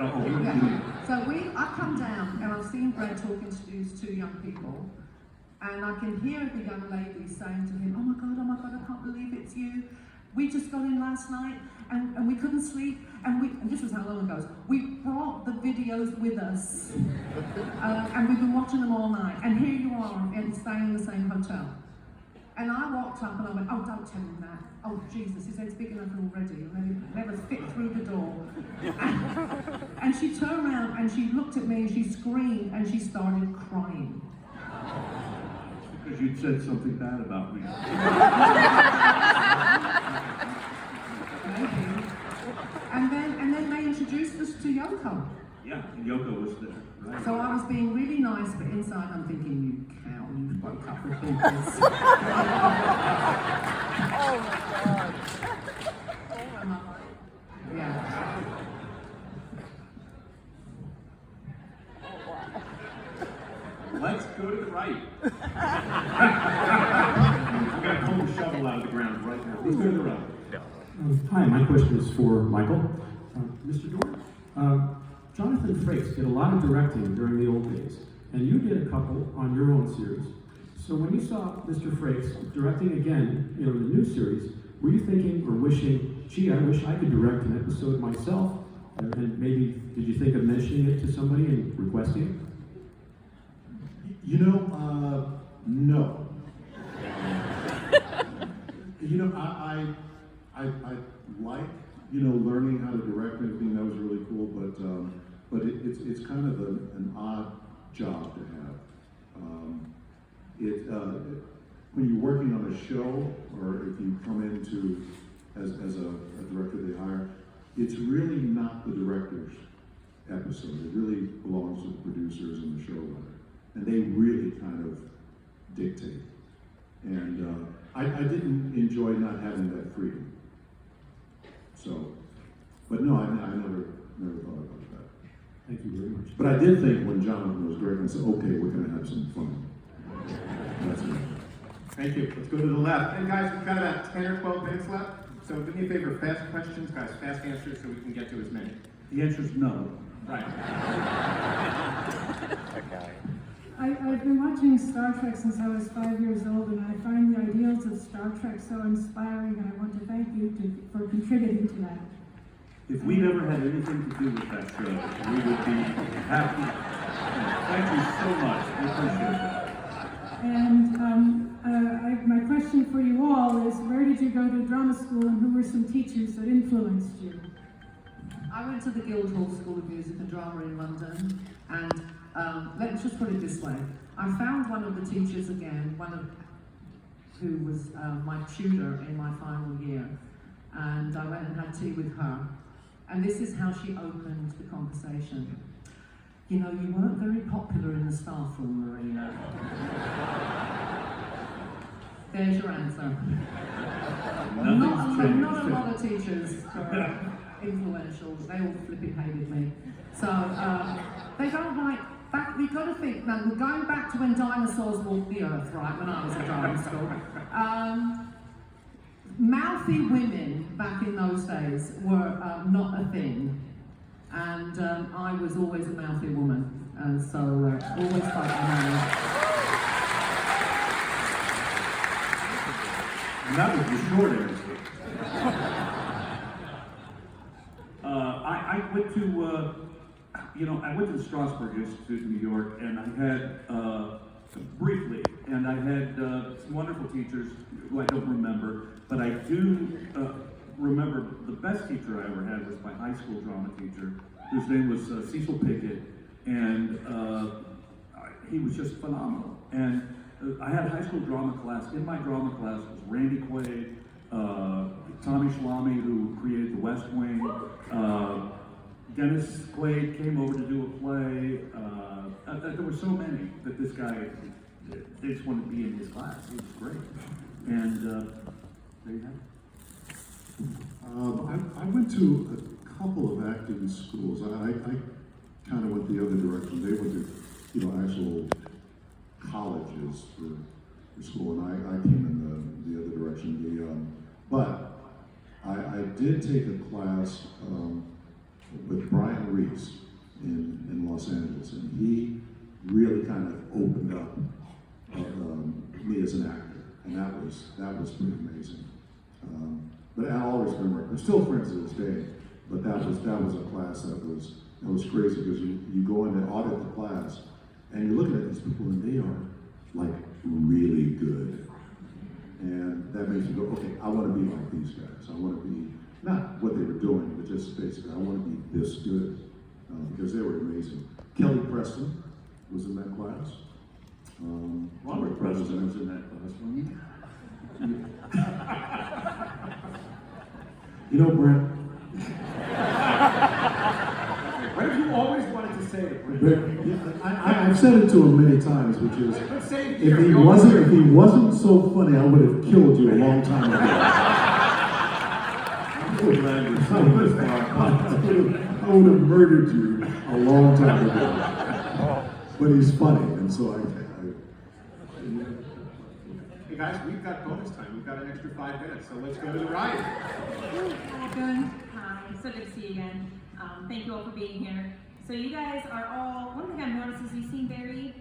Yeah. So I've come down and I've seen Brent talking to these two young people, and I can hear the young lady saying to him, oh my God, I can't believe it's you. We just got in last night and we couldn't sleep, and this was how long ago. We brought the videos with us, and we've been watching them all night, and here you are, and staying in the same hotel. And I walked up and I went, oh, don't tell him that. Oh, Jesus, his head's big enough already. He'll never fit through the door. And she turned around and she looked at me and she screamed and she started crying. Because you'd said something bad about me. Maybe. And then they introduced us to Yoko. Yeah, and Yoko was there, right? So I was being really nice, but inside I'm thinking, you cow, you broke up with this. Oh my God. Yeah. Let's go to the right. We're going to pull the shovel out of the ground right now. Let's go to the right. Hi, my question is for Michael. Mr. Dorn, Jonathan Frakes did a lot of directing during the old days, and you did a couple on your own series. So when you saw Mr. Frakes directing again, the new series, were you thinking or wishing, gee, I wish I could direct an episode myself? And maybe, did you think of mentioning it to somebody and requesting it? No. I like, learning how to direct and everything. That was really cool, but it's kind of an odd job to have. When you're working on a show, or if you come into as a director they hire, it's really not the director's episode. It really belongs to the producers and the showrunner, and they really kind of dictate. And I didn't enjoy not having that freedom. So, but no, I never thought about that. Thank you very much. But I did think when Jonathan was directing, I said, okay, we're going to have some fun. That's it. Thank you. Let's go to the left. And guys, we've got about 10 or 12 minutes left. So do me a favor, fast questions, guys, fast answers so we can get to as many. The answer is no. Right. Okay. I've been watching Star Trek since I was 5 years old, and I find the ideals of Star Trek so inspiring, and I want to thank you for contributing to that. If we never had anything to do with that show, we would be happy. Thank you so much. We appreciate it. And my question for you all is, where did you go to drama school, and who were some teachers that influenced you? I went to the Guildhall School of Music and Drama in London, and let's just put it this way. I found one of the teachers again, who was my tutor in my final year, and I went and had tea with her. And this is how she opened the conversation. You weren't very popular in the staff room, Marina. There's your answer. Not a lot of teachers are influential. They all flipping hated me. So they don't like. You've got to think, now we're going back to when dinosaurs walked the earth, right, when I was at drama school. Mouthy women back in those days were not a thing. And I was always a mouthy woman, and so always fight my money. And that was the short answer. I went to the Strasberg Institute in New York, and I had, briefly, and I had some wonderful teachers who I don't remember, but I do remember the best teacher I ever had was my high school drama teacher, whose name was Cecil Pickett, and he was just phenomenal. And I had a high school drama class. In my drama class was Randy Quaid, Tommy Schlamme, who created The West Wing, Dennis Quaid came over to do a play. There were so many that this guy, they just wanted to be in his class. It was great. And there you have it. I went to a couple of acting schools. I kind of went the other direction. They went to, actual colleges for school, and I came in the other direction. But I did take a class with Brian Reese in Los Angeles, and he really kind of opened up me as an actor, and that was pretty amazing. But I always remember, we're still friends to this day, but that was a class that was crazy, because you go in and audit the class, and you're looking at these people, and they are like really good. And that makes you go, okay, I want to be like these guys. I want to be, not what they were doing, but just basically, I want to be this good, because they were amazing. Kelly Preston was in that class. Robert Preston was in that class, wasn't he? You know, Brent, What have you always wanted to say to Brent? I've said it to him many times, which is, Let's say it if here. he wasn't so funny, I would have killed you a long time ago. I'm so glad you're so this far. I would have murdered you a long time ago. But he's funny, and so Hey guys, we've got bonus time. We've got an extra 5 minutes, so let's go to the ride. Hi, so good to see you again. Thank you all for being here. So you guys are all, one thing I've noticed is you seem very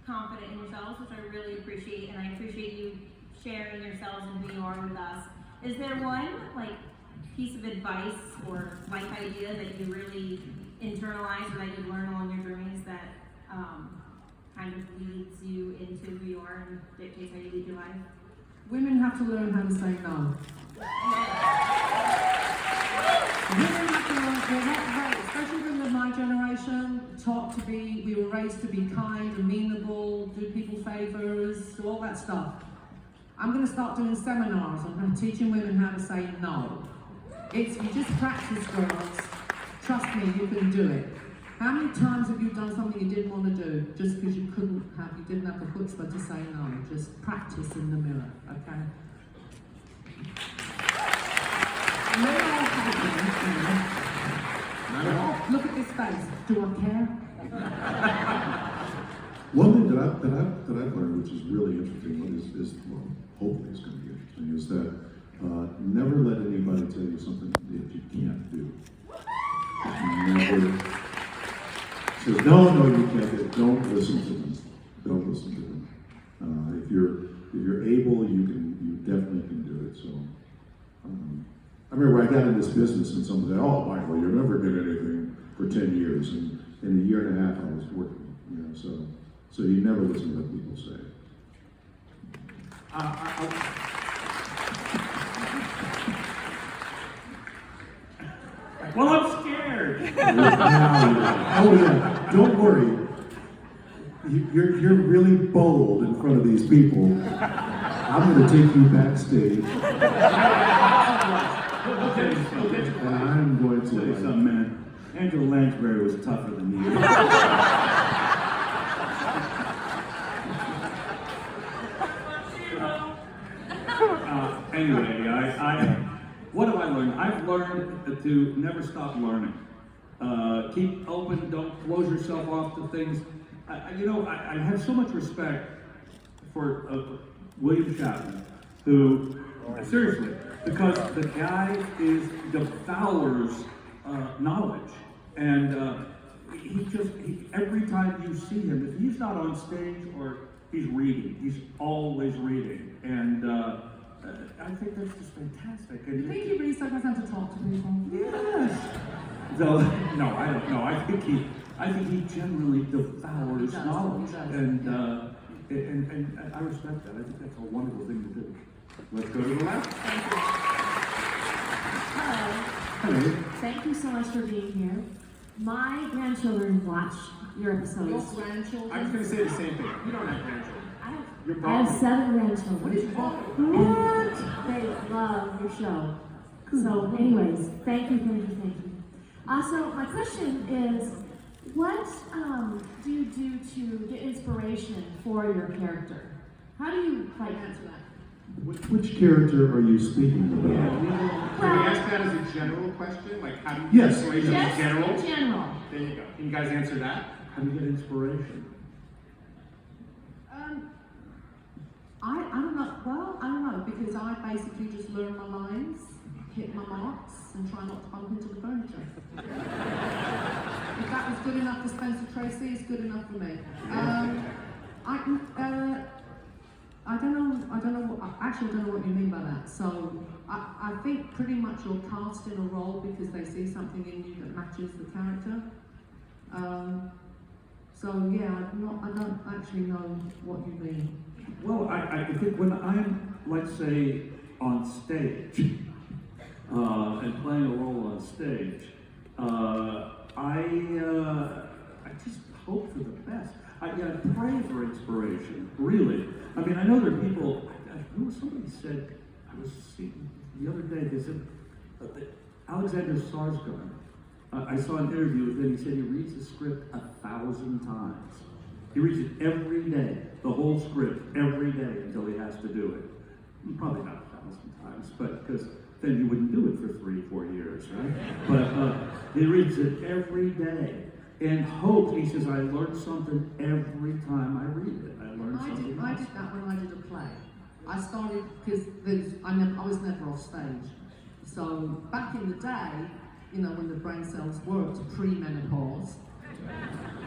confident in yourselves, which I really appreciate, and I appreciate you sharing yourselves and who you are with us. Is there one, like, piece of advice or life idea that you really internalize or that you learn along your journeys that kind of leads you into who you are and dictates how you lead your life? Women have to learn how to say no. Women have to learn, we're not raised, especially women of my generation, taught to be, we were raised to be kind, amenable, do people favors, do all that stuff. I'm going to start doing seminars on teaching women how to say no. You just practice, girls. Trust me, you can do it. How many times have you done something you didn't want to do just because you didn't have the chutzpah to say no? Just practice in the mirror, okay? Look at this face. Do I care? one thing that I've learned, which is really interesting, is well, hopefully it's going to be interesting, is that never let anybody tell you something that you can't do. Never. Says, no, you can't do it. Don't listen to them. Don't listen to them. If you're able, you definitely can do it. So, I remember when I got in this business and someone said, "Oh, Michael, you're never did anything for 10 years." And in a year and a half, I was working. So you never listen to what people say. Well, I'm scared. Oh yeah, don't worry. You're really bold in front of these people. I'm going to take you backstage, and I'm going to Say something, man. Angela Lansbury was tougher than you. Anyway, what have I learned? I've learned to never stop learning. Keep open, don't close yourself off to things. I have so much respect for William Shatner, who, seriously, because the guy devours knowledge. And every time you see him, if he's not on stage or he's reading, he's always reading. And I think that's just fantastic. And You think he really knows how to talk to people? yes. So, no, I don't know. I think he generally devours He does, knowledge. he does. And I respect that. I think that's a wonderful thing to do. Let's go to the left. Hello. Hello. Thank you so much for being here. My grandchildren watch your Your episodes. grandchildren? I was going to say the same thing. You don't have grandchildren. You're I have wrong. 7 grandchildren. What is wrong? What? They love your show. So, anyways, thank you. So, my question is, what do you do to get inspiration for your character? How do you answer that? Which character are you speaking about? Can we ask that as a general question? Like, how do you Yes. get inspiration in Just general? in general. There you go. Can you guys answer that? How do you get inspiration? I don't know. Well, I don't know, because I basically just learn my lines, hit my marks, bus and try not to bump into the furniture. If that was good enough for Spencer Tracy, it's good enough for me. I don't know what you mean by that. So I think pretty much you're cast in a role because they see something in you that matches the character. So yeah, I don't actually know what you mean. Well, I think when I'm, let's say, on stage, and playing a role on stage, I just hope for the best. I pray for inspiration, really. I mean, I know there are people, somebody said, I was seeing the other day, they said, Alexander Skarsgård, I saw an interview with him, he said he reads the script 1,000 times. He reads it every day, the whole script, every day until he has to do it. Probably not 1,000 times, but because then he wouldn't do it for 3-4 years, right? But he reads it every day. And hope, he says, I learn something every time I read it. I did that when I did a play. I started, because I was never off stage. So back in the day, you know, when the brain cells worked pre-menopause,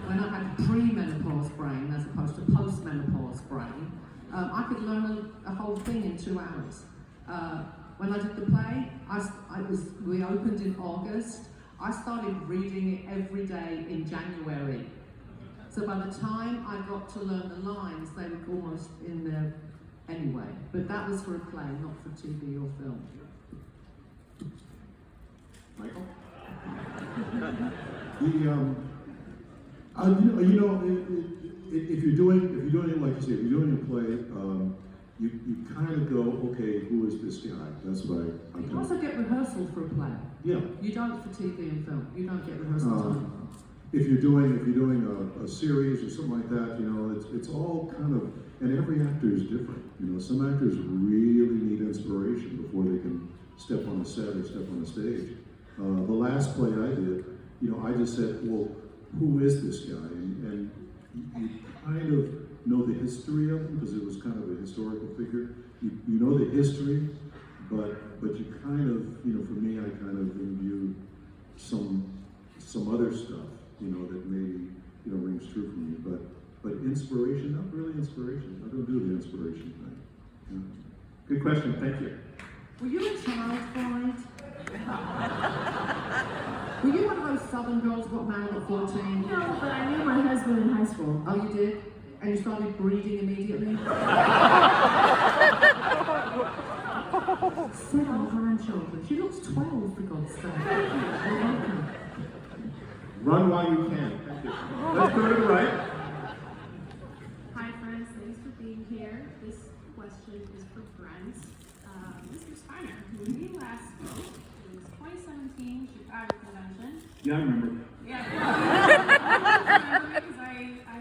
when I had pre-menopause brain as opposed to post-menopause brain, I could learn a whole thing in 2 hours. When I did the play, we opened in August. I started reading it every day in January. So by the time I got to learn the lines, they were almost in there anyway. But that was for a play, not for TV or film. Michael? If you're doing it like you say, if you're doing a play, you kind of go, okay, who is this guy? That's what I'm You also get rehearsal for a play. Yeah. You don't for TV and film. You don't get rehearsal time. If you're doing a series or something like that, you know, it's all kind of, and every actor is different. You know, some actors really need inspiration before they can step on the set or step on the stage. The last play I did, you know, I just said, well, who is this guy? And you kind of know the history of him because it was kind of a historical figure. You know the history, but you kind of, you know, for me, I kind of imbue some other stuff, you know, that maybe, you know, rings true for me. But inspiration, not really inspiration. I don't do the inspiration thing. You know? Good question, thank you. Were you a child bride? Were you one of those Southern girls who got married at 14? No, but I knew my husband in high school. Oh, you did? And you started breeding immediately? 7 grandchildren. She looks 12, for God's sake. You're welcome. Run while you can. Thank you. Let's go to the right. Hi friends, thanks for being here. This question is for Brent. Mr. Steiner, when we last spoke, it was 2017 Chicago Convention. Yeah, I remember. Yeah, I remember because I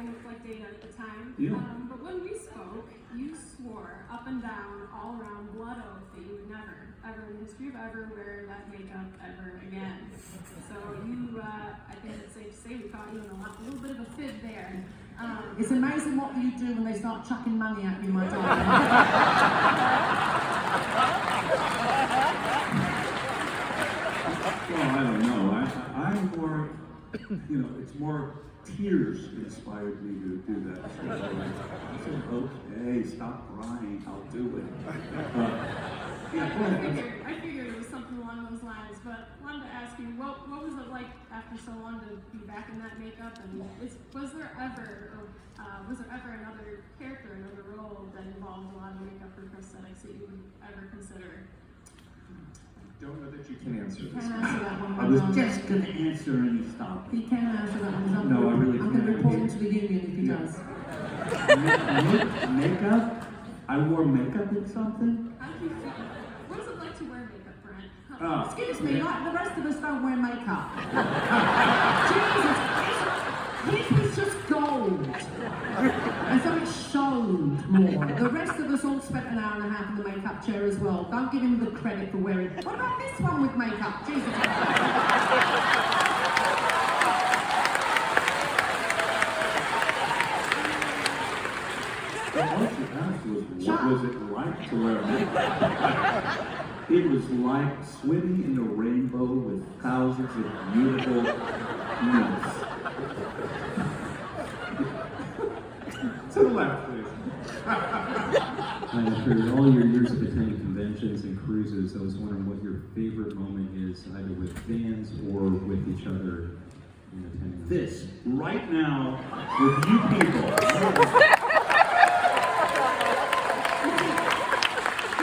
looked like Dana at the time. Yeah. But when we spoke, you swore up and down, all around blood oath, that you would never, ever in the history of ever, wear that makeup ever again. So you, I think it's safe to say we caught you in a little bit of a fib there. It's amazing what you do when they start chucking money at you, my darling. Well, I don't know. I'm more, you know, it's more tears inspired me to do that. So I said, okay, stop crying, I'll do it. I figured it was something along those lines, but wanted to ask you, what was it like after so long to be back in that makeup? And was there ever another character, another role that involved a lot of makeup or prosthetics that you would ever consider? Don't know that you can answer You this. can answer that one. I was just going to answer and he stopped. He can answer that one. No, I really I'm going to can't. report him to the union if he does. Makeup? I wore makeup in something? How do you feel? What is it like to wear makeup, Brent? Excuse me, like the rest of us don't wear makeup. Jesus, his was just gold. And so it showed more. The rest of us all spent an hour and a half in the makeup chair as well. Don't give him the credit for wearing. What about this one with makeup? Jesus. What you asked was, what was it like to wear makeup? It was like swimming in a rainbow with thousands of beautiful nymphs. To the left, please. After all your years of attending conventions and cruises, I was wondering what your favorite moment is, either with fans or with each other in attending. This, right now, with you people.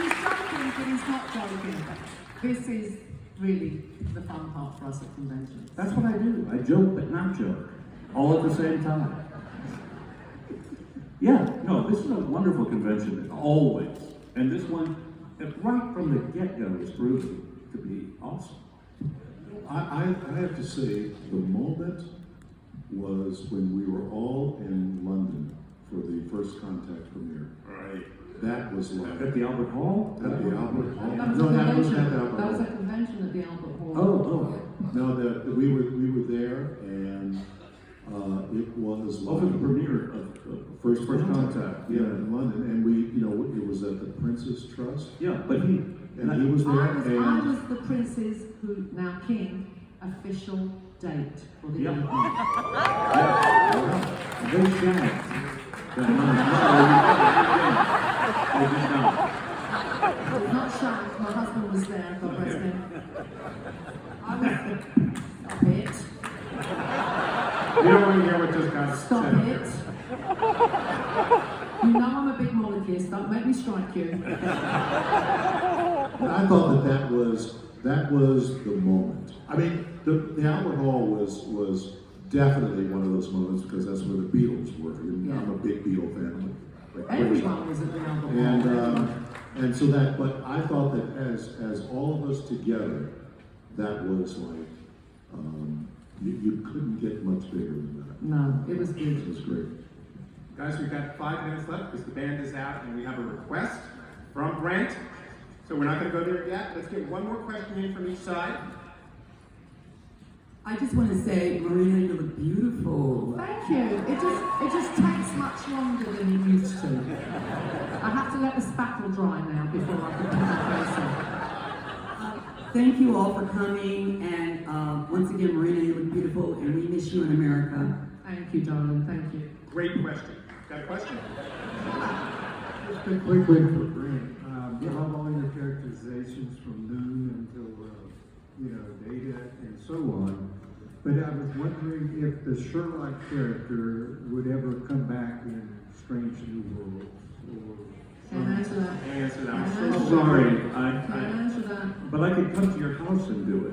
He's joking, but he's not joking. This is really the fun part for us at conventions. That's what I do. I joke but not joke. All at the same time. Yeah, no, this is a wonderful convention, always. And this one, right from the get-go, is proven to be awesome. I have to say, the moment was when we were all in London for the First Contact premiere. Right. That was like... At the Albert Hall? At the Albert Hall. That was No, a that was convention. at the Albert That was Hall. a convention at the Albert Hall. Oh. No, we were there, and it was Over the premiere of First Contact, yeah, in London, and it was at the Prince's Trust, Yeah, but he was there, I was the prince's, who now king, official date for the Yeah. evening. They shagged. They did not. Not shagged, my husband was there, God rest him. I was, stop it, You don't want to hear what just got stop said. it. You know I'm a big mollykiss, don't make me strike you. I thought that was the moment. I mean, the Albert Hall was definitely one of those moments because that's where the Beatles were. And I'm a big Beatle fan. Like crazy. Everyone was at the Albert Hall. And so that, but I thought that as all of us together, that was like, you couldn't get much bigger than that. No, it was good. It was great. Guys, we've got 5 minutes left because the band is out and we have a request from Brent. So we're not going to go there yet. Let's get one more question in from each side. I just want to say, Marina, you look beautiful. Thank you. It just takes much longer than it used to. I have to let the spackle dry now before I can put my face on. Thank you all for coming, and once again, Marina, you look beautiful, and we miss you in America. Thank you, darling. Thank you. Great question. Got a question? Just a quick for Brent. You have all your characterizations from noon until, data and so on. But I was wondering if the Sherlock character would ever come back in Strange New Worlds. Can I answer that? Answer that. Can I So answer sorry, that? Can I answer that? but I could come to your house and do it.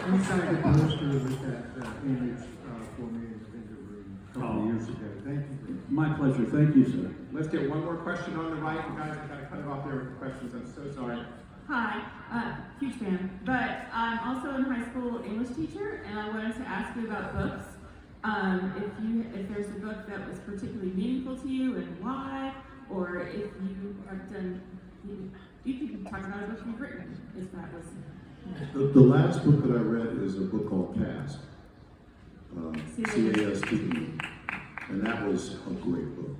You signed a poster with that image for me in the vendor room a couple of years ago. Thank you. My pleasure. Thank you, sir. Let's get one more question on the right. You guys have got to cut it off there with the questions. I'm so sorry. Hi, huge fan, but I'm also a high school English teacher, and I wanted to ask you about books. If there's a book that was particularly meaningful to you and why, or if you have done, you could talk about a book you've written, if that was. The last book that I read is a book called Cast. C-A-S-T-E. And that was a great book.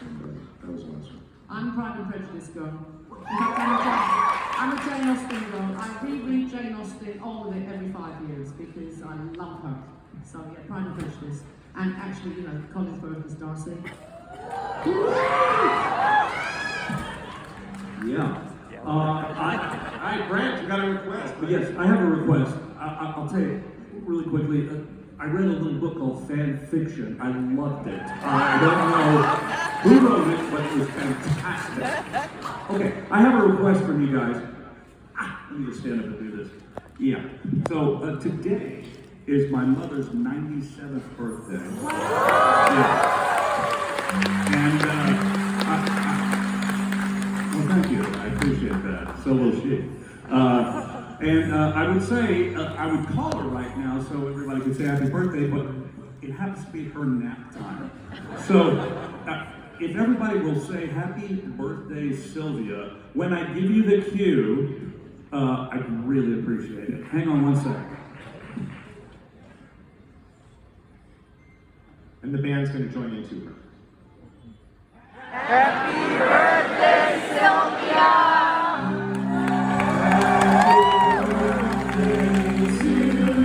And that was awesome. I'm a Pride and Prejudice girl. In fact, I'm a Jane Austen girl. I reread Jane Austen, all of it, every 5 years because I love her. So yeah, Pride and Prejudice. And actually, Colin Firth as Darcy. Yeah. Hi, Brent, you got a request. Yes, I have a request. I'll tell you really quickly. I read a little book called Fan Fiction. I loved it. I don't know who wrote it, but it was fantastic. Okay, I have a request from you guys. Let me just stand up and do this. Yeah. So today is my mother's 97th birthday. Yeah. And well, thank you. I appreciate that. So will she. And I would say, I would call her right now so everybody could say happy birthday, but it happens to be her nap time. So, if everybody will say happy birthday, Sylvia, when I give you the cue, I'd really appreciate it. Hang on one second. And the band's going to join in too. Happy birthday, Sylvia! Happy birthday to you.